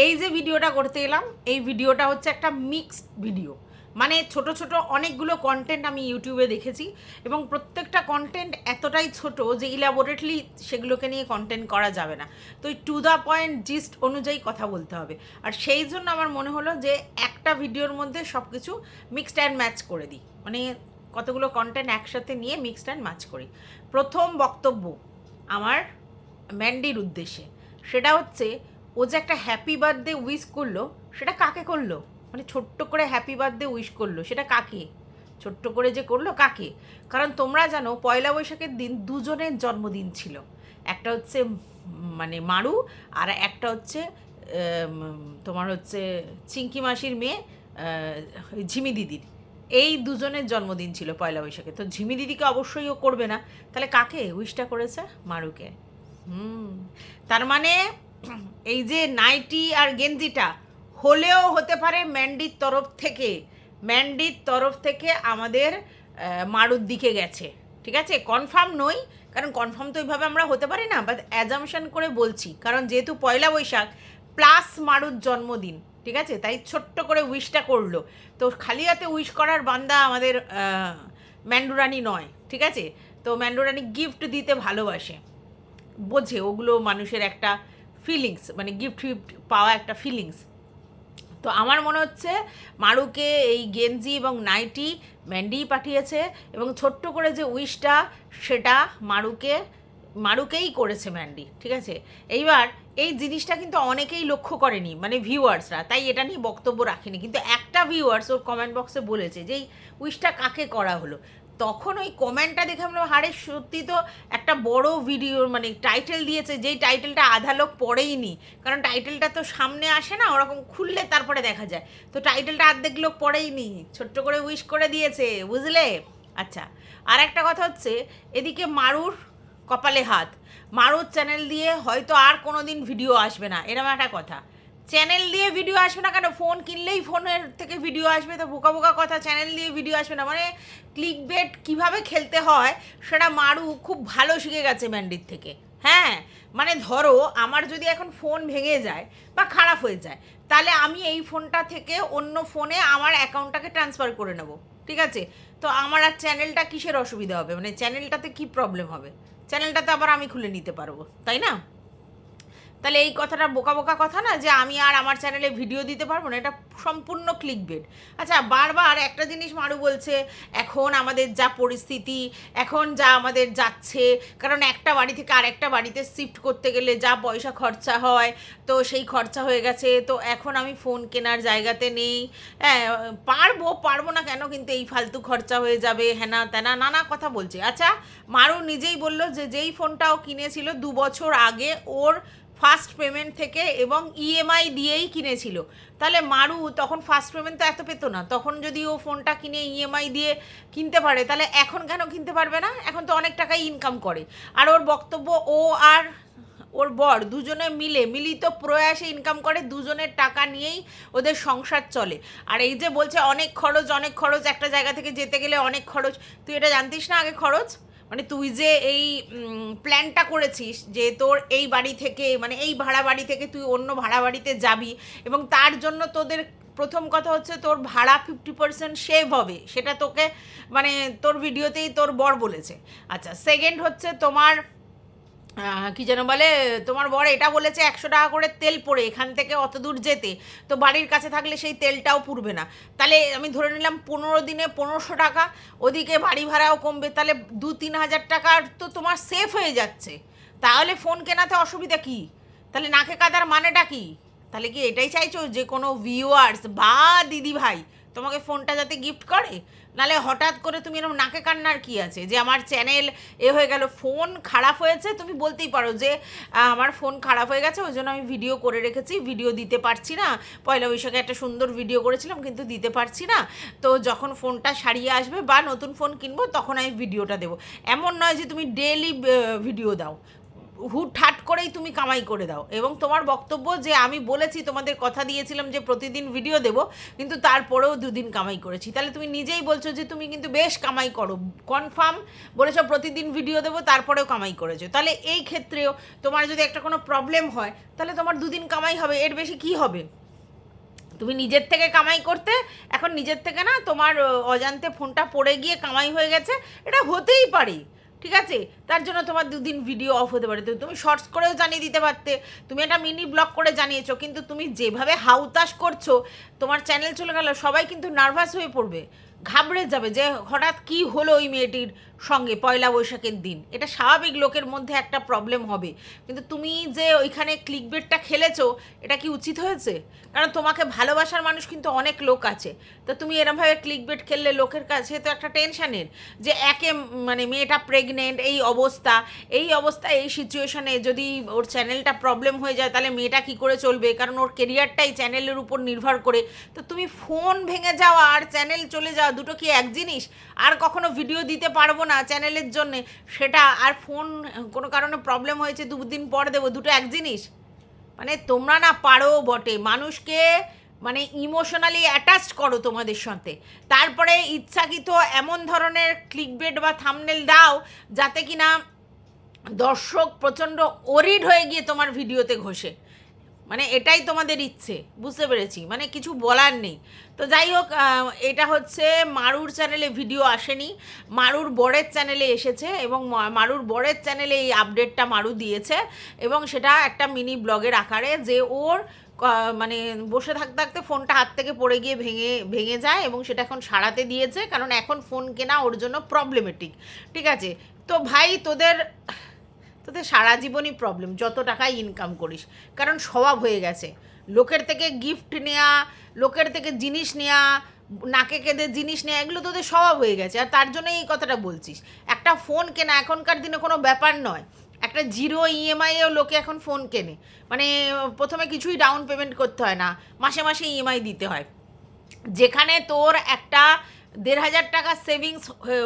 এই যে ভিডিওটা করতে এলাম, এই ভিডিওটা হচ্ছে একটা মিক্সড ভিডিও। মানে ছোট ছোট অনেকগুলো কন্টেন্ট আমি ইউটিউবে দেখেছি এবং প্রত্যেকটা কন্টেন্ট এতটাই ছোট যে ইলাবোরেটলি সেগুলোকে নিয়ে কন্টেন্ট করা যাবে না। তো এই টু দ্য পয়েন্ট জিস্ট অনুযায়ী কথা বলতে হবে। আর সেই জন্য আমার মনে হলো যে একটা ভিডিওর মধ্যে সব কিছু মিক্সড অ্যান্ড ম্যাচ করে দিই, মানে কতগুলো কন্টেন্ট একসাথে নিয়ে মিক্সড অ্যান্ড ম্যাচ করি। প্রথম বক্তব্য আমার ম্যান্ডির উদ্দেশ্যে, সেটা হচ্ছে ও যে একটা হ্যাপি বার্থডে উইশ করলো, সেটা কাকে করলো? মানে ছোট্ট করে হ্যাপি বার্থডে উইশ করলো, সেটা কাকে? ছোট্ট করে যে করলো কাকে? কারণ তোমরা জানো পয়লা বৈশাখের দিন দুজনের জন্মদিন ছিল। একটা হচ্ছে মানে মারু, আর একটা হচ্ছে তোমার হচ্ছে চিঙ্কি মাসির মেয়ে ঝিমি দিদির। এই দুজনের জন্মদিন ছিল পয়লা বৈশাখে। তো ঝিমি দিদিকে অবশ্যই ও করবে না, তাহলে কাকে উইশটা করেছে? মারুকে। তার মানে এই যে নাইটি আর গেঞ্জিটা হলেও হতে পারে ম্যান্ডির তরফ থেকে আমাদের মারুর দিকে গেছে। ঠিক আছে, কনফার্ম নই, কারণ কনফার্ম তো এইভাবে আমরা হতে পারি না, বাট অ্যাজামশন করে বলছি, কারণ যেহেতু পয়লা বৈশাখ প্লাস মারুর জন্মদিন, ঠিক আছে, তাই ছোট্ট করে উইশটা করলো। তো খালি হাতে উইশ করার বান্দা আমাদের ম্যান্ডুরানি নয়, ঠিক আছে। তো ম্যান্ডুরানি গিফট দিতে ভালোবাসে, বোঝে ওগুলো মানুষের একটা ফিলিংস, মানে গিফট ফিফট পাওয়া একটা ফিলিংস। তো আমার মনে হচ্ছে মারুকে এই গেঞ্জি এবং নাইটি ম্যান্ডিই পাঠিয়েছে, এবং ছোট্ট করে যে উইশটা সেটা মারুকেই করেছে ম্যান্ডি, ঠিক আছে। এইবার এই জিনিসটা কিন্তু অনেকেই লক্ষ্য করেনি, মানে ভিউয়ার্সরা, তাই এটা নিয়ে বক্তব্য রাখেনি, কিন্তু একটা ভিউয়ার্স ওর কমেন্ট বক্সে বলেছে যে এই উইশটা কাকে করা হলো। তখন ওই কমেন্টটা দেখে আমরা হারে সত্যি তো একটা বড় ভিডিও, মানে টাইটেল দিয়েছে, যেই টাইটেলটা আধা লোক পড়েই নি, কারণ টাইটেলটা তো সামনে আসে না, ওরকম খুললে তারপরে দেখা যায়। তো টাইটেলটা অর্ধেক লোক পড়েই নি, ছোট্ট করে উইশ করে দিয়েছে, বুঝলে। আচ্ছা, আর একটা কথা হচ্ছে, এদিকে মারুর কপালে হাত, মারুর চ্যানেল দিয়ে হয়তো আর কোনো দিন ভিডিও আসবে না, এরকম একটা কথা। চ্যানেল দিয়ে ভিডিও আসবে না কেন? ফোন কিনলেই ফোনের থেকে ভিডিও আসবে, তো বোকা বোকা কথা, চ্যানেল দিয়ে ভিডিও আসবে না মানে? ক্লিক বেট কীভাবে খেলতে হয় সেটা মারু খুব ভালো শিখে গেছে ম্যান্ডির থেকে। হ্যাঁ, মানে ধরো আমার যদি এখন ফোন ভেঙে যায় বা খারাপ হয়ে যায়, তাহলে আমি এই ফোনটা থেকে অন্য ফোনে আমার অ্যাকাউন্টটাকে ট্রান্সফার করে নেব, ঠিক আছে। তো আমার আর চ্যানেলটা কিসের অসুবিধা হবে? মানে চ্যানেলটাতে কি প্রবলেম হবে? চ্যানেলটা তো আবার আমি খুলে নিতে পারবো, তাই না? তাহলে এই কথাটা বোকা বোকা কথা না, যে আমি আর আমার চ্যানেলে ভিডিও দিতে পারবো না, এটা সম্পূর্ণ ক্লিকবেট। আচ্ছা, বারবার একটা জিনিস মারু বলছে, এখন আমাদের যা পরিস্থিতি, এখন যা আমাদের যাচ্ছে, কারণ একটা বাড়ি থেকে আরেকটা বাড়িতে শিফট করতে গেলে যা পয়সা খরচা হয়, তো সেই খরচা হয়ে গেছে, তো এখন আমি ফোন কেনার জায়গাতে নেই। হ্যাঁ, পারবো না কেন, কিন্তু এই ফালতু খরচা হয়ে যাবে, হ্যানা ত্যানা নানা কথা বলছে। আচ্ছা, মারু নিজেই বললো যে যেই ফোনটাও কিনেছিল 2 বছর আগে ওর ফার্স্ট পেমেন্ট থেকে এবং ইএমআই দিয়েই কিনেছিল, তাহলে মারু তখন ফার্স্ট পেমেন্ট তো এত পেতো না, তখন যদি ও ফোনটা কিনে ইএমআই দিয়ে কিনতে পারে, তাহলে এখন কেন কিনতে পারবে না? এখন তো অনেক টাকাই ইনকাম করে। আর ওর বক্তব্য, ও আর ওর বর দুজনে মিলিত প্রয়াসে ইনকাম করে, দুজনের টাকা নিয়েই ওদের সংসার চলে। আর এই যে বলছে অনেক খরচ, একটা জায়গা থেকে যেতে গেলে অনেক খরচ, তুই এটা জানতিস না আগে খরচ? মানে তুই যে এই প্ল্যানটা করেছিস যে তোর এই বাড়ি থেকে, মানে এই ভাড়া বাড়ি থেকে তুই অন্য ভাড়া বাড়িতে যাবি, এবং তার জন্য তোদের প্রথম কথা হচ্ছে তোর ভাড়া 50% সেভ হবে, সেটা তোকে মানে তোর ভিডিওতেই তোর বর বলেছে। আচ্ছা, সেকেন্ড হচ্ছে তোমার কী যেন বলে, তোমার বর এটা বলেছে 100 টাকা করে তেল পড়ে এখান থেকে অত দূর যেতে, তো বাড়ির কাছে থাকলে সেই তেলটাও পুড়বে না। তাহলে আমি ধরে নিলাম 15 দিনে 1500 টাকা, ওদিকে বাড়ি ভাড়াও কমবে, তাহলে 2-3 হাজার টাকার তো তোমার সেফ হয়ে যাচ্ছে। তাহলে ফোন কেনাতে অসুবিধা কি? তাহলে নাকে কাদার মানেটা কি? তাহলে কি এটাই চাইছো যে কোনো ভিউয়ার্স বা দিদি ভাই তোমাকে ফোনটা যাতে গিফট করে? নালে হঠাৎ করে তুমি এরকম নাকে কান্নার কি আছে যে আমার চ্যানেল এ হয়ে গেল? ফোন খারাপ হয়েছে, তুমি বলতেই পারো যে আমার ফোন খারাপ হয়ে গেছে, ওই জন্য আমি ভিডিও করে রেখেছি, ভিডিও দিতে পারছি না, পয়লা বৈশাখে একটা সুন্দর ভিডিও করেছিলাম কিন্তু দিতে পারছি না, তো যখন ফোনটা সারিয়ে আসবে বা নতুন ফোন কিনবো তখন আমি ভিডিওটা দেবো। এমন নয় যে তুমি ডেইলি ভিডিও দাও, হুটহাট করেই তুমি কামাই করে দাও। এবং তোমার বক্তব্য যে আমি বলেছি, তোমাদের কথা দিয়েছিলাম যে প্রতিদিন ভিডিও দেব, কিন্তু তারপরেও 2 দিন কামাই করেছি। তাহলে তুমি নিজেই বলছো যে তুমি কিন্তু বেশ কামাই করো, কনফার্ম বলেছো প্রতিদিন ভিডিও দেবো, তারপরেও কামাই করেছো। তাহলে এই ক্ষেত্রেও তোমার যদি একটা কোনো প্রবলেম হয়, তাহলে তোমার 2 দিন কামাই হবে, এর বেশি কি হবে? তুমি নিজের থেকে কামাই করতে, এখন নিজের থেকে না তোমার অজান্তে ফোনটা পড়ে গিয়ে কামাই হয়ে গেছে, এটা হতেই পারে, ঠিক আছে? তার জন্য তোমার 2 দিন ভিডিও অফ হতে পারে। তুমি শর্টস করেও জানিয়ে দিতে পারতে, তুমি একটা মিনি ব্লগ করে জানিয়েছো, কিন্তু তুমি যেভাবে হাউতাস করছো, তোমার চ্যানেল চলে গেল, সবাই কিন্তু নার্ভাস হয়ে পড়বে, ঘাবড়ে যাবে যে হঠাৎ কি হলো ওই মেয়েটির সঙ্গে পয়লা বৈশাখের দিন। এটা স্বাভাবিক, লোকের মধ্যে একটা প্রবলেম হবে। কিন্তু তুমি যে ওইখানে ক্লিকবেটটা খেলেছো, এটা কি উচিত হয়েছে? কারণ তোমাকে ভালোবাসার মানুষ কিন্তু অনেক লোক আছে। তো তুমি এরমভাবে ক্লিকবেট খেললে লোকের কাছে তো একটা টেনশানের, যে মানে মেয়েটা প্রেগনেন্ট, এই অবস্থা, এই সিচুয়েশনে যদি ওর চ্যানেলটা প্রবলেম হয়ে যায়, তাহলে মেয়েটা কি করে চলবে? কারণ ওর কেরিয়ারটাই চ্যানেলের উপর নির্ভর করে। তো তুমি ফোন ভেঙে যাওয়া আর চ্যানেল চলে যাওয়া দুটো কি এক জিনিস? আর কখনো ভিডিও দিতে পারবো না চ্যানেলের জন্যে, সেটা, আর ফোন কোনো কারণে প্রবলেম হয়েছে 2 দিন পর দেবো, দুটো এক জিনিস? মানে তোমরা না পারো বটে মানুষকে, মানে ইমোশনালি অ্যাটাচড করো তোমাদের সাথে, তারপরে ইচ্ছাকৃত এমন ধরনের ক্লিকবেট বা থাম্বনেল দাও যাতে কিনা দর্শক প্রচণ্ড ওরিড হয়ে গিয়ে তোমার ভিডিওতে ঘষে। মানে এটাই তোমাদের ইচ্ছে, বুঝতে পেরেছি, মানে কিছু বলার নেই। তো যাই হোক, এটা হচ্ছে মারুর চ্যানেলে ভিডিও আসেনি, মারুর বরের চ্যানেলে এসেছে, এবং মারুর বরের চ্যানেলে এই আপডেটটা মারু দিয়েছে, এবং সেটা একটা মিনি ব্লগের আকারে, যে ওর মানে বসে থাকতে থাকতে ফোনটা হাত থেকে পড়ে গিয়ে ভেঙে যায়, এবং সেটা এখন সারাতে দিয়েছে, কারণ এখন ফোন কেনা ওর জন্য প্রবলেমেটিক, ঠিক আছে? তো ভাই, তোদের সারা জীবনই প্রবলেম, যত টাকাই ইনকাম করিস, কারণ স্বভাব হয়ে গেছে লোকের থেকে গিফট নেওয়া, লোকের থেকে জিনিস নেওয়া, নাকে কেঁদে জিনিস নেওয়া, এগুলো তোদের স্বভাব হয়ে গেছে। আর তার জন্যই এই কথাটা বলছিস। একটা ফোন কেনা এখনকার দিনে কোনো ব্যাপার নয়, একটা 0 EMI-এও লোকে এখন ফোন কেনে, মানে প্রথমে কিছুই ডাউন পেমেন্ট করতে হয় না, মাসে মাসে EMI দিতে হয়। যেখানে তোর একটা 1,500 টাকা সেভিংস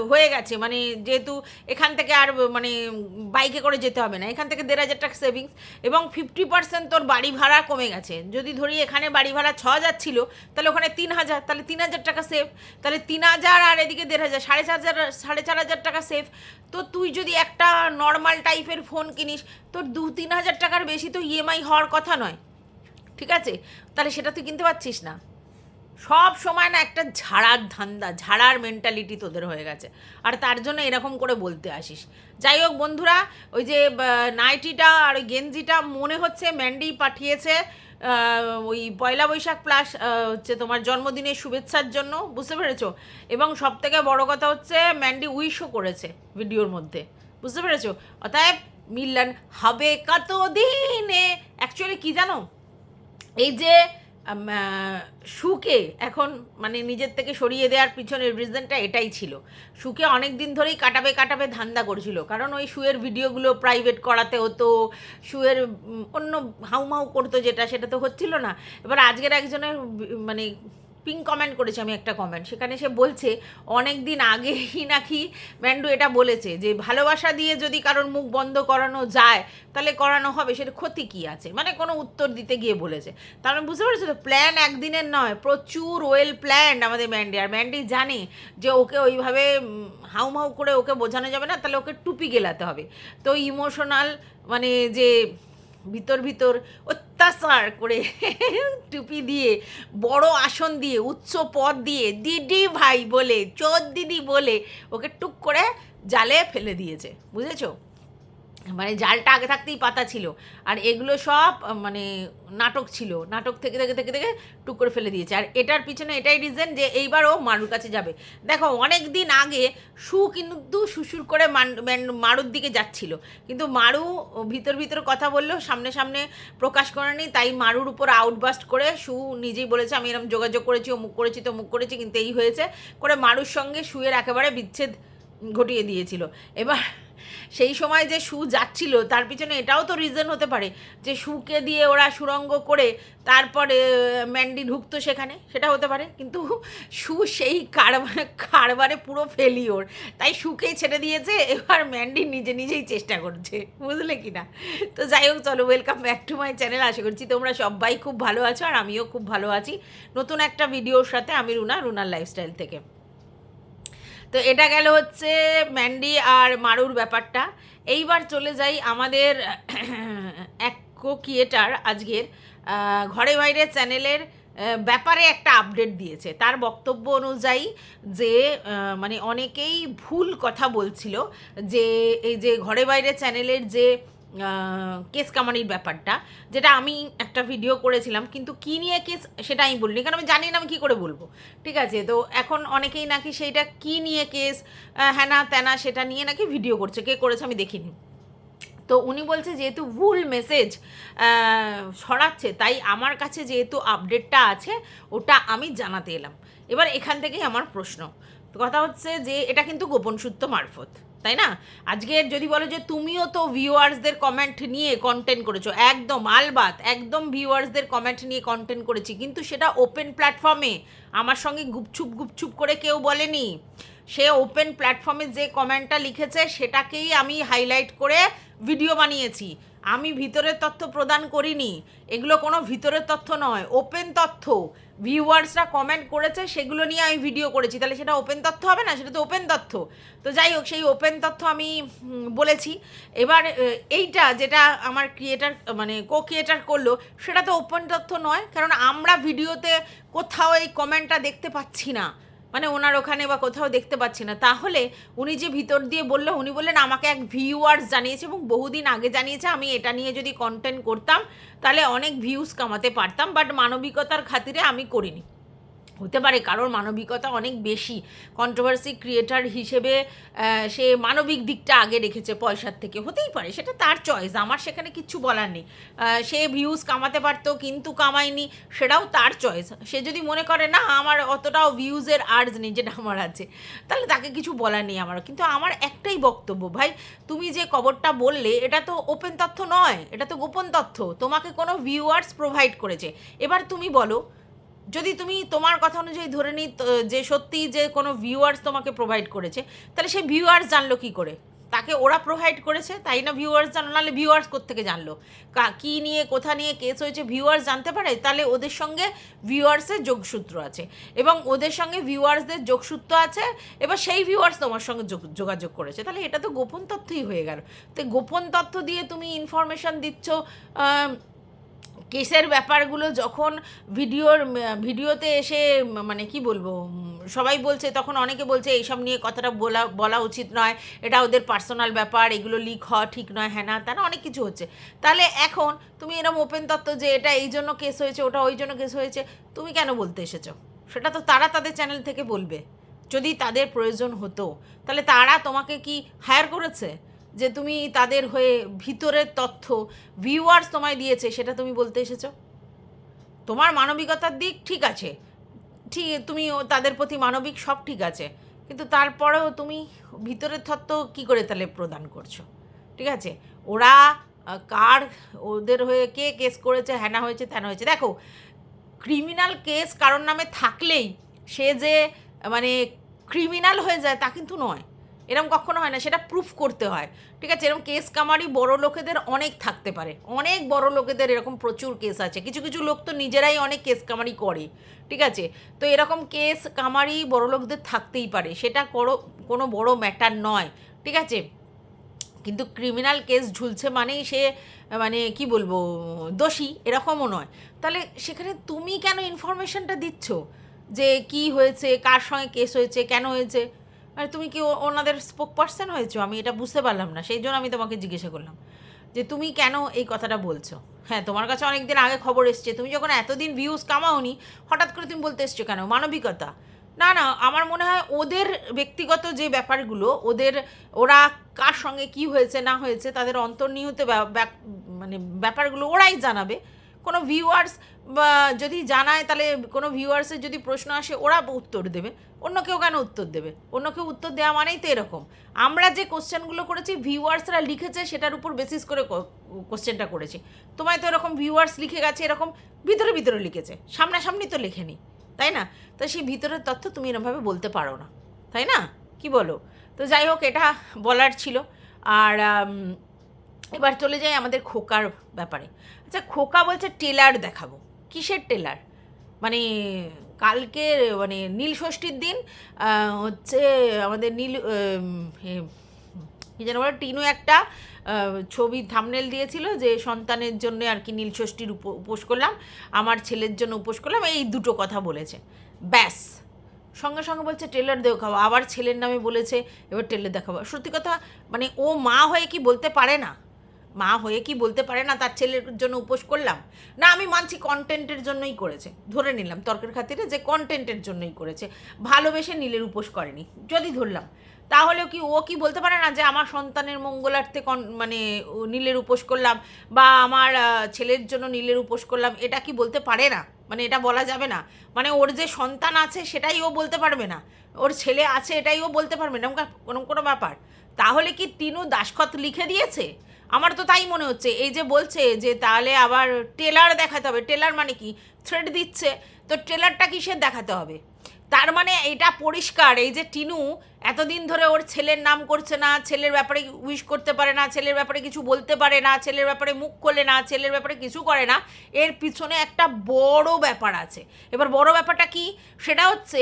হয়ে গেছে, মানে যেহেতু এখান থেকে আর মানে বাইকে করে যেতে হবে না, এখান থেকে 1,500 টাকা সেভিংস, এবং 50% তোর বাড়ি ভাড়া কমে গেছে। যদি ধরি এখানে বাড়ি ভাড়া 6,000 ছিল, তাহলে ওখানে 3,000, তাহলে 3,000 টাকা সেভ, তাহলে 3,000 আর এদিকে 1,500, 4,500 টাকা সেভ। তো তুই যদি একটা নর্মাল টাইপের ফোন কিনিস, তোর 2-3 হাজার টাকার বেশি তো EMI হওয়ার কথা নয়, ঠিক আছে? তাহলে সেটা তুই কিনতে পারছিস না। সব সময় না একটা ঝাড়ার ধান্দা, ঝাড়ার মেন্টালিটি তোদের হয়ে গেছে, আর তার জন্য এরকম করে বলতে আসিস। যাই হোক বন্ধুরা, ওই যে নাইটিটা আর ওই গেঞ্জিটা মনে হচ্ছে ম্যান্ডি পাঠিয়েছে ওই পয়লা বৈশাখ প্লাস হচ্ছে তোমার জন্মদিনের শুভেচ্ছার জন্য, বুঝতে পেরেছো? এবং সবথেকে বড় কথা হচ্ছে ম্যান্ডি উইশও করেছে ভিডিওর মধ্যে, বুঝতে পেরেছো? অতএব মিলন হবে কত দিনে। অ্যাকচুয়ালি কি জানো, এই যে শুকে এখন মানে নিজের থেকে সরিয়ে দেওয়ার পিছনের রিজনটা এটাই ছিল। শুকে অনেক দিন ধরেই কাটাবে ধান্দা করেছিল, কারণ ওই শুয়ের ভিডিওগুলো প্রাইভেট করাতে হতো, শুয়ের অন্য হাউমাউ করতো, সেটা তো হচ্ছিল না। এবার আজকের একজনের মানে পিং কমেন্ট করেছে আমি একটা কমেন্ট, সেখানে সে বলছে অনেক দিন আগেই নাকি ম্যান্ডু এটা বলেছে যে ভালোবাসা দিয়ে যদি কারোর মুখ বন্ধ করানো যায় তাহলে করানো হবে, সেটা ক্ষতি কী আছে, মানে কোনো উত্তর দিতে গিয়ে বলেছে। তার মানে বুঝতে পেরেছো তো, প্ল্যান একদিনের নয়, প্রচুর ওয়েল প্ল্যান্ড আমাদের ম্যান্ডি। আর ম্যান্ডি জানে যে ওকে ওইভাবে হাউমাউ করে ওকে বোঝানো যাবে না, তাহলে ওকে টুপি গেলাতে হবে। তো ইমোশনাল মানে যে ভিতর অত্যাচার করে টুপি দিয়ে, বড় আসন দিয়ে, উচ্চ পদ দিয়ে, দিদি ভাই বলে, চোর দিদি বলে ওকে টুক করে জালে ফেলে দিয়েছে, বুঝেছো? মানে জালটা আগে থাকতেই পাতা ছিল, আর এগুলো সব মানে নাটক ছিল, নাটক থেকে থেকে থেকে থেকে টুক করে ফেলে দিয়েছে। আর এটার পিছনে এটাই রিজন যে এইবার ও মারুর কাছে যাবে। দেখো অনেক দিন আগে কিন্তু শ্বশুর করে মারুর দিকে যাচ্ছিল, কিন্তু মারু ভিতর কথা বললো, সামনে সামনে প্রকাশ করেনি, তাই মারুর উপর আউটবাস্ট করে নিজেই বলেছে আমি এরকম যোগাযোগ করেছি, অমুক করেছি তমুক করেছি, কিন্তু এই হয়েছে করে মারুর সঙ্গে একেবারে বিচ্ছেদ ঘটিয়ে দিয়েছিল। এবার সেই সময় যে শু যাচ্ছিল তার পিছনে এটাও তো রিজন হতে পারে যে শুকে দিয়ে ওরা সুরঙ্গ করে তারপরে ম্যান্ডি ঢুকতো সেখানে, সেটা হতে পারে। কিন্তু শু সেই কারবারে পুরো ফেলিওর, তাই শুকেই ছেড়ে দিয়েছে, এবার ম্যান্ডি নিজেই চেষ্টা করছে, বুঝলে কি না। তো যাই হোক, চলো, welcome back to my channel. আশা করছি তোমরা সবাই খুব ভালো আছো, আর আমিও খুব ভালো আছি নতুন একটা ভিডিওর সাথে। আমি রুনার লাইফস্টাইল থেকে। তো এটা গেল হচ্ছে ম্যান্ডি আর মারুর ব্যাপারটা। এইবার চলে যাই আমাদের এক ক্রিয়েটার আজকের ঘরে বাইরে চ্যানেলের ব্যাপারে একটা আপডেট দিয়েছে। তার বক্তব্য অনুযায়ী যে মানে অনেকেই ভুল কথা বলছিল যে এই যে ঘরে বাইরে চ্যানেলের যে কেস কামানির ব্যাপারটা, যেটা আমি একটা ভিডিও করেছিলাম, কিন্তু কী নিয়ে কেস সেটা আমি বলিনি, কারণ আমি জানি না আমি কী করে বলবো, ঠিক আছে। তো এখন অনেকেই নাকি সেইটা কী নিয়ে কেস হ্যানা ত্যানা সেটা নিয়ে নাকি ভিডিও করছে, কে করেছে আমি দেখিনি। তো উনি বলছে যেহেতু ভুল মেসেজ ছড়াচ্ছে, তাই আমার কাছে যেহেতু আপডেটটা আছে ওটা আমি জানাতে এলাম। এবার এখান থেকেই আমার প্রশ্ন, কথা হচ্ছে যে এটা কিন্তু গোপন সূত্র মারফত, তাই না? আজকের যদি বলো যে তুমিও তো ভিউয়ার্সদের কমেন্ট নিয়ে কন্টেন্ট করেছো, একদম আলবাত, একদম ভিউয়ার্সদের কমেন্ট নিয়ে কন্টেন্ট করেছি, কিন্তু সেটা ওপেন প্ল্যাটফর্মে আমার সঙ্গে গুপচুপ করে কেউ বলেনি। সে ওপেন প্ল্যাটফর্মে যে কমেন্টটা লিখেছে সেটাকেই আমি হাইলাইট করে ভিডিও বানিয়েছি। আমি ভিতরের তথ্য প্রদান করিনি, এগুলো কোনো ভিতরের তথ্য নয়, ওপেন তথ্য। ভিউয়ার্সরা কমেন্ট করেছে সেগুলো নিয়ে আমি ভিডিও করেছি, তাহলে সেটা ওপেন তথ্য হবে না? সেটা তো ওপেন তথ্য। তো যাই হোক, সেই ওপেন তথ্য আমি বলেছি। এবার এইটা যেটা আমার ক্রিয়েটার মানে ক্রিয়েটার করলো, সেটা তো ওপেন তথ্য নয়, কারণ আমরা ভিডিওতে কোথাও এই কমেন্টটা দেখতে পাচ্ছি না, মানে ওনার ওখানে বা কোথাও দেখতে পাচ্ছি না। তাহলে উনি যে ভিতর দিয়ে বললো, উনি বললেন আমাকে এক ভিউয়ার্স জানিয়েছে এবং বহুদিন আগে জানিয়েছে, আমি এটা নিয়ে যদি কন্টেন্ট করতাম তাহলে অনেক ভিউজ কামাতে পারতাম, বাট মানবিকতার খাতিরে আমি করিনি। হতে পারে কারোর মানবিকতা অনেক বেশি, কন্ট্রোভার্সি ক্রিয়েটার হিসেবে সে মানবিক দিকটা আগে রেখেছে পয়সার থেকে, হতেই পারে, সেটা তার চয়েস, আমার সেখানে কিচ্ছু বলার নেই। সে ভিউজ কামাতে পারতো কিন্তু কামায়নি, সেটাও তার চয়েস। সে যদি মনে করে না আমার অতটাও ভিউজের আর্জ নেই যেটা আমার আছে, তাহলে তাকে কিছু বলার নেই আমার। কিন্তু আমার একটাই বক্তব্য, ভাই তুমি যে খবরটা বললে এটা তো ওপেন তথ্য নয়, এটা তো গোপন তথ্য, তোমাকে কোনো ভিউয়ার্স প্রোভাইড করেছে। এবার তুমি বলো, যদি তুমি তোমার কথা অনুযায়ী ধরে নিই যে সত্যি যে কোনো ভিউয়ার্স তোমাকে প্রোভাইড করেছে, তাহলে সেই ভিউয়ার্স জানলো কী করে? তাকে ওরা প্রোভাইড করেছে, তাই না ভিউয়ার্স জানলো, নাহলে ভিউয়ার্স কোত্থেকে জানলো? কী নিয়ে কোথা নিয়ে কেস হয়েছে ভিউয়ার্স জানতে পারে? তাহলে ওদের সঙ্গে ভিউয়ার্সের যোগসূত্র আছে, এবং ওদের সঙ্গে ভিউয়ার্সদের যোগসূত্র আছে, এবার সেই ভিউয়ার্স তোমার সঙ্গে যোগাযোগ করেছে, তাহলে এটা তো গোপন তথ্যই হয়ে গেল। তো গোপন তথ্য দিয়ে তুমি ইনফরমেশন দিচ্ছ কেসের ব্যাপারগুলো, যখন ভিডিওতে এসে মানে কি বলবো, সবাই বলছে, তখন অনেকে বলছে এইসব নিয়ে কথাটা বলা উচিত নয়, এটা ওদের পার্সোনাল ব্যাপার, এগুলো লিক হওয়া ঠিক নয়, হ্যাঁ না তারা অনেক কিছু হচ্ছে। তাহলে এখন তুমি এরকম ওপেন তথ্য যে এটা এই জন্য কেস হয়েছে, ওটা ওই জন্য কেস হয়েছে, তুমি কেন বলতে এসেছো? সেটা তো তারা তাদের চ্যানেল থেকে বলবে, যদি তাদের প্রয়োজন হতো। তাহলে তারা তোমাকে কি হায়ার করেছে যে তুমি তাদের হয়ে ভিতরের তথ্য ভিউয়ার্স তোমায় দিয়েছে সেটা তুমি বলতে এসেছো? তোমার মানবিকতার দিক ঠিক আছে, ঠিক, তুমি তাদের প্রতি মানবিক, সব ঠিক আছে, কিন্তু তারপরেও তুমি ভিতরের তথ্য কী করে তাহলে প্রদান করছো? ঠিক আছে, ওরা কার ওদের হয়ে কে কেস করেছে, হ্যানা হয়েছে ত্যানা হয়েছে। দেখো, ক্রিমিনাল কেস কারোর নামে থাকলেই সে যে মানে ক্রিমিনাল হয়ে যায় তা কিন্তু নয়, এরকম কখনো হয় না, সেটা প্রুফ করতে হয়, ঠিক আছে। এরকম কেস কামারি বড় লোকেদের অনেক থাকতে পারে, অনেক বড় লোকেদের এরকম প্রচুর কেস আছে, কিছু কিছু লোক তো নিজেরাই অনেক কেস কামারি করে, ঠিক আছে। তো এরকম কেস কামারি বড় লোকদের থাকতেই পারে, সেটা কোনো বড় ম্যাটার নয়, ঠিক আছে। কিন্তু ক্রিমিনাল কেস ঝুলছে মানেই সে মানে কি বলবো দোষী, এরকমও নয়। তাহলে সেখানে তুমি কেন ইনফরমেশনটা দিচ্ছ যে কি হয়েছে, কার সঙ্গে কেস হয়েছে, কেন হয়েছে? মানে তুমি কি ওনাদের স্পোক পার্সন হয়েছো? আমি এটা বুঝতে পারলাম না, সেই জন্য আমি তোমাকে জিজ্ঞাসা করলাম যে তুমি কেন এই কথাটা বলছো। হ্যাঁ, তোমার কাছে অনেক দিন আগে খবর এসছে, তুমি যখন এতদিন ভিউজ কামাওনি, হঠাৎ করে তুমি বলতে এসছো কেন? মানবিকতা? না না, আমার মনে হয় ওদের ব্যক্তিগত যে ব্যাপারগুলো, ওরা কার সঙ্গে কি হয়েছে না হয়েছে, তাদের অন্তর্নিহিত মানে ব্যাপারগুলো ওরাই জানাবে, কোনো ভিউয়ার্স যদি জানায়, তাহলে কোনো ভিউয়ার্সের যদি প্রশ্ন আসে ওরা উত্তর দেবে, অন্য কেউ কেন উত্তর দেবে? অন্য কেউ উত্তর দেওয়া মানেই তো এরকম। আমরা যে কোশ্চেনগুলো করেছি ভিউয়ার্সরা লিখেছে, সেটার উপর বেসিস করে কোশ্চেনটা করেছি। তোমায় তো এরকম ভিউয়ার্স লিখে গেছে, এরকম ভিতরে ভিতরে লিখেছে, সামনাসামনি তো লেখেনি, তাই না? তো সেই ভিতরের তথ্য তুমি এরকমভাবে বলতে পারো না, তাই না? কি বলো? তো যাই হোক, এটা বলার ছিল। আর এবার চলে যাই আমাদের খোকার ব্যাপারে। আচ্ছা, খোকা বলছে টেলার দেখাবো। কিসের টেলার? মানে কালকে মানে নীল ষষ্ঠীর দিন হচ্ছে আমাদের কি যেন বলে, টিনু একটা ছবি থাম্বনেল দিয়েছিল যে সন্তানের জন্য আর কি নীল ষষ্ঠীর উপোস করলাম, আমার ছেলের জন্য উপোস করলাম, এই দুটো কথা বলেছে, ব্যাস। সঙ্গে সঙ্গে বলছে টেলার দেখাবো, আবার ছেলের নামে বলেছে, এবার টেলার দেখাবো। সত্যি কথা, মানে ও মা হয়ে কি বলতে পারে না? মা হয়ে কি বলতে পারে না তার ছেলের জন্য উপোস করলাম? না, আমি মানছি কন্টেন্টের জন্যই করেছে, ধরে নিলাম তর্কের খাতিরে যে কন্টেন্টের জন্যই করেছে, ভালোবেসে নীলের উপোস করেনি যদি ধরলাম, তাহলেও কি ও কি বলতে পারে না যে আমার সন্তানের মঙ্গলার্থে মানে নীলের উপোস করলাম, বা আমার ছেলের জন্য নীলের উপোস করলাম? এটা কি বলতে পারে না? মানে এটা বলা যাবে না? মানে ওর যে সন্তান আছে সেটাই ও বলতে পারবে না, ওর ছেলে আছে এটাই ও বলতে পারবে না, কোনো ব্যাপার? তাহলে কি টিনু দাসখত লিখে দিয়েছে? আমার তো তাই মনে হচ্ছে। এই যে বলছে যে তাহলে আবার টেলার দেখাতে হবে, টেলার মানে কি? থ্রেড দিচ্ছে, তো টেলারটা কিসের দেখাতে হবে? তার মানে এটা পরিষ্কার, এই যে টিনু এতদিন ধরে ওর ছেলের নাম করছে না, ছেলের ব্যাপারে উইশ করতে পারে না, ছেলের ব্যাপারে কিছু বলতে পারে না, ছেলের ব্যাপারে মুখ খোলে না, ছেলের ব্যাপারে কিছু করে না, এর পিছনে একটা বড় ব্যাপার আছে। এবার বড় ব্যাপারটা কি? সেটা হচ্ছে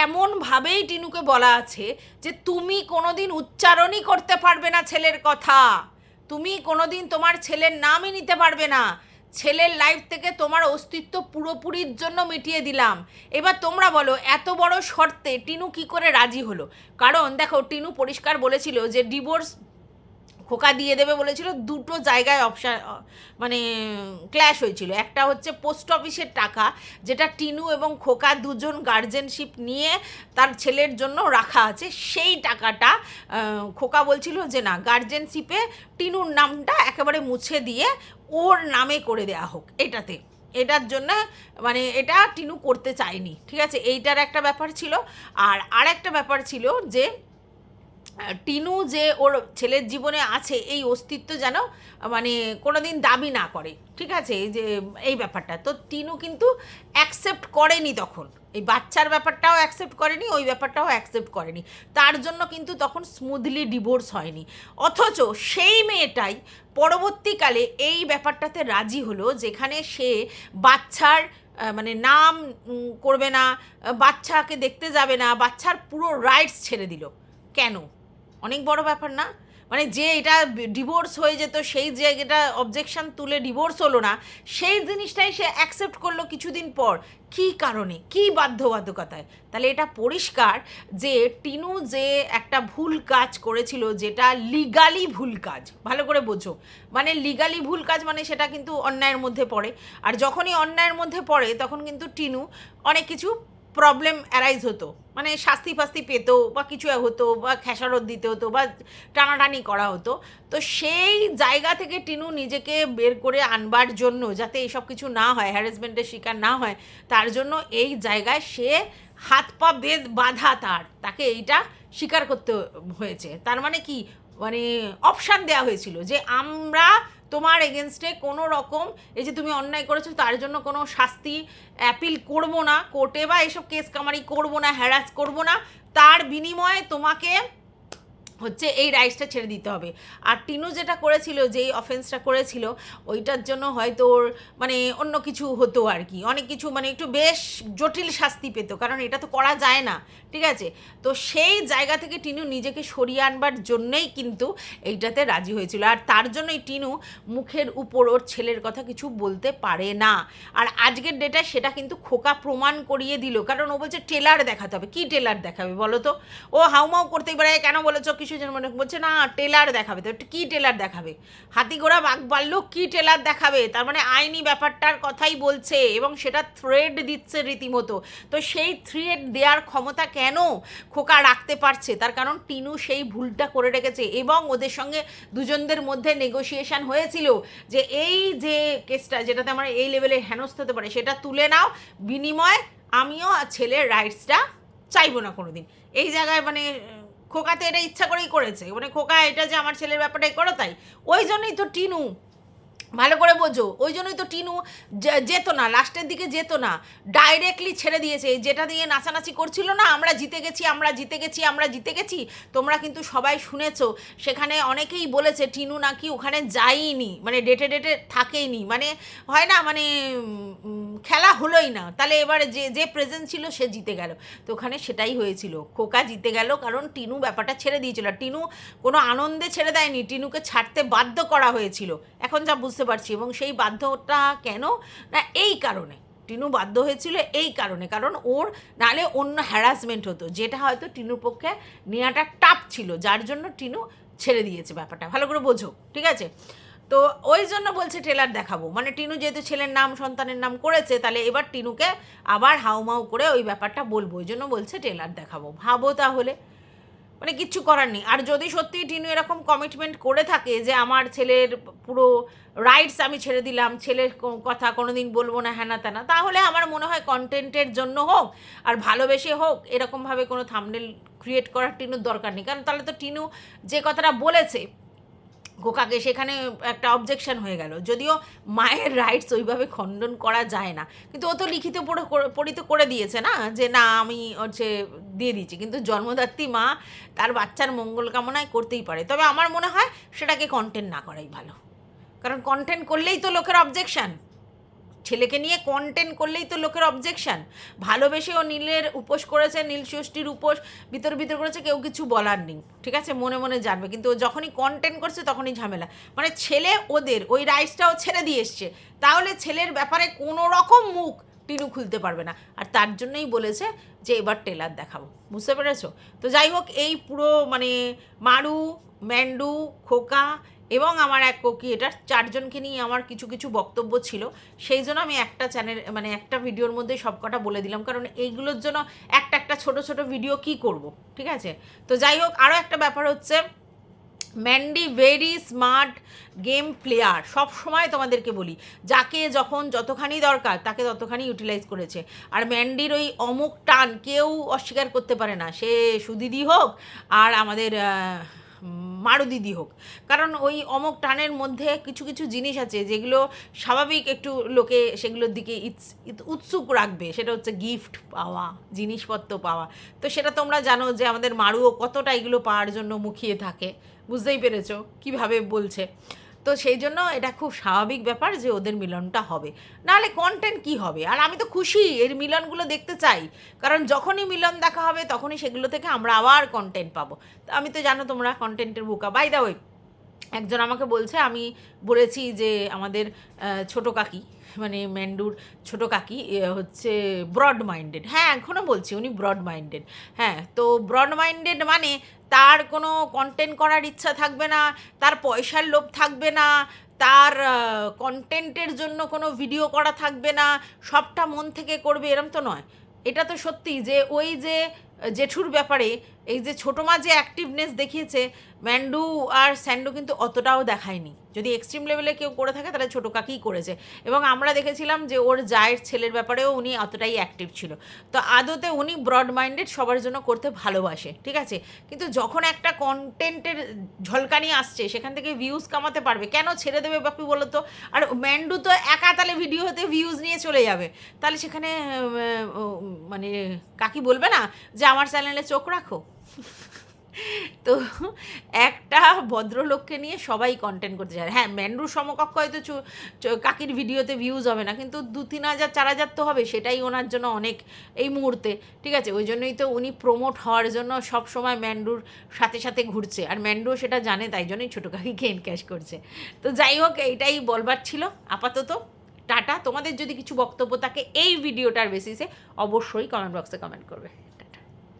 এমনভাবেই টিনুকে বলা আছে যে তুমি কোনোদিন উচ্চারণই করতে পারবে না ছেলের কথা, তুমি কোনোদিন তোমার ছেলের নামই নিতে পারবে না, ছেলের লাইফ থেকে তোমার অস্তিত্ব পুরোপুরির জন্য মিটিয়ে দিলাম। এবার তোমরা বলো এত বড় শর্তে টিনু কি করে রাজি হলো? কারণ দেখো, টিনু পরিষ্কার বলেছিল যে ডিভোর্স খোকা দিয়ে দেবে বলেছিল, দুটো জায়গায় অপশান মানে ক্ল্যাশ হয়েছিল। একটা হচ্ছে পোস্ট অফিসের টাকা, যেটা টিনু এবং খোকা দুজন গার্জেনশিপ নিয়ে তার ছেলের জন্য রাখা আছে, সেই টাকাটা খোকা বলছিল যে না, গার্জেনশিপে টিনুর নামটা একেবারে মুছে দিয়ে ওর নামে করে দেওয়া হোক। এটার জন্য মানে এটা টিনু করতে চায়নি, ঠিক আছে? এইটার একটা ব্যাপার ছিল। আর একটা ব্যাপার ছিল যে টিনু যে ওর ছেলের জীবনে আছে এই অস্তিত্ব যেন মানে কোনো দিন দাবি না করে, ঠিক আছে? এই যে এই ব্যাপারটা তো টিনু কিন্তু অ্যাকসেপ্ট করেনি, তখন এই বাচ্চার ব্যাপারটাও অ্যাকসেপ্ট করেনি, ওই ব্যাপারটাও অ্যাকসেপ্ট করেনি, তার জন্য কিন্তু তখন স্মুথলি ডিভোর্স হয়নি। অথচ সেই মেয়েটাই পরবর্তীকালে এই ব্যাপারটাতে রাজি হলো, যেখানে সে বাচ্চার মানে নাম করবে না, বাচ্চাকে দেখতে যাবে না, বাচ্চার পুরো রাইটস ছেড়ে দিল। কেন? অনেক বড় ব্যাপার না? মানে যে এটা ডিভোর্স হয়ে যেত, সেই জায়গাটা অবজেকশন তুলে ডিভোর্স হলো না, সেই জিনিসটাই সে অ্যাকসেপ্ট করলো কিছুদিন পর। কী কারণে? কী বাধ্যবাধকতায়? তাহলে এটা পরিষ্কার যে টিনু যে একটা ভুল কাজ করেছিল, যেটা লিগালি ভুল কাজ, ভালো করে বোঝো। মানে লিগালি ভুল কাজ মানে সেটা কিন্তু অন্যায়ের মধ্যে পড়ে, আর যখনই অন্যায়ের মধ্যে পড়ে তখন কিন্তু টিনু অনেক কিছু প্রবলেম অ্যারাইজ হতো, মানে শাস্তি ফাস্তি পেতো, বা কিছু হতো, বা খেসারত দিতে হতো, বা টানাটানি করা হতো। তো সেই জায়গা থেকে টিনু নিজেকে বের করে আনবার জন্য, যাতে এইসব কিছু না হয়, হ্যারাসমেন্টের শিকার না হয়, তার জন্য এই জায়গায় সে হাত পা বাঁধা, তাকে এইটা স্বীকার করতে হয়েছে। তার মানে কি? মানে অপশান দেওয়া হয়েছিল যে আমরা তোমার এগেনস্টে কোনো রকম এই যে তুমি অন্যায় করেছো তার জন্য কোনো শাস্তি অ্যাপিল করবো না কোর্টে, বা এইসব কেস কামারি করবো না, হ্যারাস করবো না, তার বিনিময়ে তোমাকে হচ্ছে এই রাইটসটা ছেড়ে দিতে হবে। আর টিনু যেটা করেছিল, যেই অফেন্সটা করেছিল, ওইটার জন্য হয়তো ওর মানে অন্য কিছু হতো আর কি, অনেক কিছু মানে একটু বেশ জটিল শাস্তি পেত, কারণ এটা তো করা যায় না, ঠিক আছে? তো সেই জায়গা থেকে টিনু নিজেকে সরিয়ে আনবার জন্যই কিন্তু এইটাতে রাজি হয়েছিল, আর তার জন্যই টিনু মুখের উপর ওর ছেলের কথা কিছু বলতে পারে না। আর আজকের ডেটায় সেটা কিন্তু খোকা প্রমাণ করিয়ে দিল, কারণ ও বলছে টেলার দেখাতে হবে। কি টেলার দেখাবে বলো তো? ও হাউমাউ করতেই পারে, কেন বলেছো, কি কিছু জন মনে বলছে না টেলার দেখাবে, তো কী টেলার দেখাবে? হাতি ঘোড়া বাঘ ভাল্লুক কী টেলার দেখাবে? তার মানে আইনি ব্যাপারটার কথাই বলছে এবং সেটা থ্রেড দিচ্ছে রীতিমতো। তো সেই থ্রেড দেওয়ার ক্ষমতা কেন খোকা রাখতে পারছে? তার কারণ টিনু সেই ভুলটা করে রেখেছে এবং ওদের সঙ্গে দুজনদের মধ্যে নেগোসিয়েশন হয়েছিল যে এই যে কেসটা যেটাতে আমার এই লেভেলে হেনস্থা হতে পারে সেটা তুলে নাও, বিনিময়ে আমিও ছেলের রাইটসটা চাইবো না কোনো দিন। এই জায়গায় মানে খোকাতে এটা ইচ্ছা করেই করেছে, মানে খোকা এটা যে আমার ছেলের ব্যাপারটাই করো তাই। ওই জন্যই তো টিনু, ভালো করে বোঝো, ওই জন্যই তো টিনু যেত না, লাস্টের দিকে যেত না, ডাইরেক্টলি ছেড়ে দিয়েছে। যেটা দিয়ে নাচানাচি করছিল না, আমরা জিতে গেছি, আমরা জিতে গেছি, আমরা জিতে গেছি, তোমরা কিন্তু সবাই শুনেছো। সেখানে অনেকেই বলেছে টিনু নাকি ওখানে যায়নি, মানে ডেটে ডেটে থাকেইনি, মানে হয় না, মানে খেলা হলোই না। তাহলে এবারে যে যে প্রেজেন্ট ছিল সে জিতে গেল। তো ওখানে সেটাই হয়েছিল, খোকা জিতে গেল কারণ টিনু ব্যাপারটা ছেড়ে দিয়েছিল। টিনু কোনো আনন্দে ছেড়ে দেয়নি, টিনুকে ছাড়তে বাধ্য করা হয়েছিল, এখন যা বুঝতে পারছি। এবং সেই বাধ্যটা কেন না, এই কারণে টিনু বাধ্য হয়েছিল, এই কারণে, কারণ ওর নাহলে অন্য হ্যারাসমেন্ট হতো, যেটা হয়তো টিনুর পক্ষে নেওয়াটা টাফ ছিল, যার জন্য টিনু ছেড়ে দিয়েছে। ব্যাপারটা ভালো করে বোঝো, ঠিক আছে? তো ওই জন্য বলছে ট্রেলার দেখাবো, মানে টিনু যেহেতু ছেলের নাম সন্তানের নাম করেছে, তাহলে এবার টিনুকে আবার হাউমাউ করে ওই ব্যাপারটা বলবো, ওই জন্য বলছে ট্রেলার দেখাবো। ভাবো তাহলে, মানে কিচ্ছু করার নেই। আর যদি সত্যিই টিনু এরকম কমিটমেন্ট করে থাকে যে আমার ছেলের পুরো রাইটস আমি ছেড়ে দিলাম, ছেলের কথা কোনো দিন বলবো না, হ্যানা ত্যানা, তাহলে আমার মনে হয় কন্টেন্টের জন্য হোক আর ভালোবেসে হোক এরকমভাবে কোনো থাম্বনেল ক্রিয়েট করার টিনুর দরকার নেই। কারণ তাহলে তো টিনু যে কথাটা বলেছে খোকাকে, সেখানে একটা অবজেকশন হয়ে গেল। যদিও মায়ের রাইটস ওইভাবে খণ্ডন করা যায় না, কিন্তু ও তো লিখিত পড়িত করে দিয়েছে না, যে না আমি হচ্ছে দিয়ে দিচ্ছি। কিন্তু জন্মদাত্রী মা তার বাচ্চার মঙ্গল কামনায় করতেই পারে, তবে আমার মনে হয় সেটাকে কন্টেন্ট না করাই ভালো। কারণ কন্টেন্ট করলেই তো লোকের অবজেকশান, ছেলেকে নিয়ে কন্টেন্ট করলেই তো লোকের অবজেকশান। ভালোবেসে ও নীলের উপোস করেছে, নীল ষষ্ঠীর উপোস ভিতর ভিতর করেছে, কেউ কিছু বলার নেই, ঠিক আছে, মনে মনে জানবে। কিন্তু ও যখনই কন্টেন্ট করছে তখনই ঝামেলা। মানে ছেলে ওদের ওই রাইটসটাও ছেড়ে দিয়ে এসছে, তাহলে ছেলের ব্যাপারে কোনো রকম মুখ টিনু খুলতে পারবে না। আর তার জন্যই বলেছে যে এবার ট্রেলার দেখাবো, বুঝতে পেরেছো? তো যাই হোক, এই পুরো মানে মারু, ম্যান্ডু, খোকা এবং আমার এক কোকি, এটার চারজনকে নিয়ে আমার কিছু কিছু বক্তব্য ছিল, সেই জন্য আমি একটা চ্যানেল মানে একটা ভিডিওর মধ্যে সব কটা বলে দিলাম। কারণ এইগুলোর জন্য একটা একটা ছোট ছোট ভিডিও কি করব, ঠিক আছে? তো যাই হোক, আরও একটা ব্যাপার হচ্ছে, Mandy very smart game player, সব সময় তোমাদেরকে বলি, যাকে যখন যতখানি দরকার তাকে ততখানি ইউটিলাইজ করেছে। আর ম্যান্ডির ওই অমুক টান কেউ অস্বীকার করতে পারে না, সে সুদিদি হোক আর আমাদের মারু দিদি হোক। কারণ ওই অমুক টানের মধ্যে কিছু কিছু জিনিস আছে যেগুলো স্বাভাবিক একটু লোকে সেগুলোর দিকে উৎসুক রাখবে, সেটা হচ্ছে গিফট পাওয়া, জিনিসপত্র পাওয়া। তো সেটা তোমরা জানো যে আমাদের মারুও কতটা এগুলো পাওয়ার জন্য মুখিয়ে থাকে, বুঝতেই পেরেছো কীভাবে বলছে। তো সেই জন্য এটা খুব স্বাভাবিক ব্যাপার যে ওদের মিলনটা হবে, নাহলে কন্টেন্ট কি হবে? আর আমি তো খুশি এর মিলনগুলো দেখতে চাই, কারণ যখনই মিলন দেখা হবে তখনই সেগুলো থেকে আমরা আবার কন্টেন্ট পাবো। তো আমি তো জানো তোমরা কন্টেন্টের বোকা। বাই দা ওয়ে, একজন আমাকে বলছে, আমি বলেছি যে আমাদের ছোটো কাকি মানে ম্যান্ডুর ছোটো কাকি হচ্ছে ব্রড মাইন্ডেড। হ্যাঁ, এখনও বলছি উনি ব্রড মাইন্ডেড। হ্যাঁ, তো ব্রড মাইন্ডেড মানে তার কোনো কন্টেন্ট করার ইচ্ছা থাকবে না, তার পয়সার লোভ থাকবে না, তার কন্টেন্টের জন্য কোনো ভিডিও করা থাকবে না, সবটা মন থেকে করবে, এরম তো নয়। এটা তো সত্যি যে ওই যে জেঠুর ব্যাপারে এই যে ছোটো মা যে অ্যাক্টিভনেস দেখিয়েছে, ম্যান্ডু আর স্যান্ডু কিন্তু অতটাও দেখায়নি। যদি এক্সট্রিম লেভেলে কেউ করে থাকে তাহলে ছোটো কাকিই করেছে। এবং আমরা দেখেছিলাম যে ওর জায়ের ছেলের ব্যাপারেও উনি অতটাই অ্যাক্টিভ ছিল। তো আদতে উনি ব্রড মাইন্ডেড, সবার জন্য করতে ভালোবাসে, ঠিক আছে। কিন্তু যখন একটা কন্টেন্টের ঝলকানি আসছে, সেখান থেকে ভিউজ কামাতে পারবে, কেন ছেড়ে দেবে বাপি বলো তো? আর ম্যান্ডু তো একা তালে ভিডিও হতে ভিউজ নিয়ে চলে যাবে, তাহলে সেখানে মানে কাকি বলবে না যে আমার চ্যানেলে চোখ রাখো? তো একটা ভদ্রলোককে নিয়ে সবাই কন্টেন্ট করতে চায়। হ্যাঁ, ম্যান্ডুর সমকক্ষ হয়তো কাকির ভিডিওতে ভিউজ হবে না, কিন্তু 2-3 হাজার 4 হাজার তো হবে, সেটাই ওনার জন্য অনেক এই মুহূর্তে, ঠিক আছে। ওই জন্যই তো উনি প্রমোট হওয়ার জন্য সব সময় ম্যান্ডুর সাথে সাথে ঘুরছে, আর ম্যান্ডুও সেটা জানে, তাই জন্যই ছোটো কাকিকে এনক্যাশ করছে। তো যাই হোক, এইটাই বলবার ছিল আপাতত। টাটা। তোমাদের যদি কিছু বক্তব্য থাকে এই ভিডিওটার বেসিসে অবশ্যই কমেন্ট বক্সে কমেন্ট করবে।